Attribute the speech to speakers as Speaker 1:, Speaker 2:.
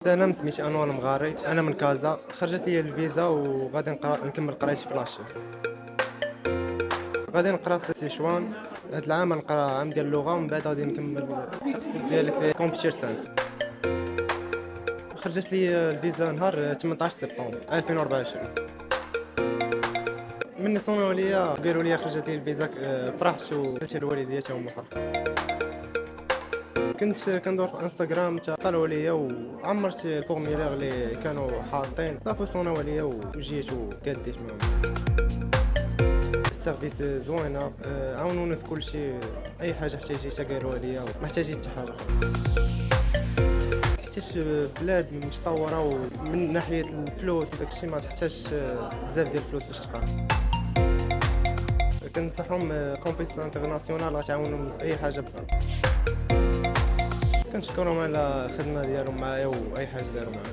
Speaker 1: سلام، سميتي انور المغاري. انا من كازا، خرجت لي الفيزا وغادي نكمل قرايتي في لاشي. غادي نقرا في سيشوان. هاد العام نقرا عام ديال اللغه، ومن بعد غادي نكمل التخصص ديالي في كمبيوتر ساينس. خرجت لي الفيزا نهار 18 سبتمبر 2024. مني صونوا ليا قالوا لي خرجت لي الفيزا، فرحت وقلت للوالديا حتى هما فرحوا. كنت كندور في انستغرام، طلعوا ليا وعمرت الفورميلير اللي كانوا حاطين، صافي صونوا ليا وجيت وكديت معاهم. السيرفيس زوينه، عاونوني في كل شيء. اي حاجه احتاجيتها قالوا ليا، ما احتاجيت حتى حاجه اخرى. حيت بلاد متطوره، ومن ناحيه الفلوس وداكشي ما تحتاجش بزاف ديال الفلوس باش تقرا. كنصحهم كومبيس انترناسيونال غتعاونهم في اي حاجه بقى. كنشكرهم على الخدمه ديالهم معايا واي حاجه داروا معايا.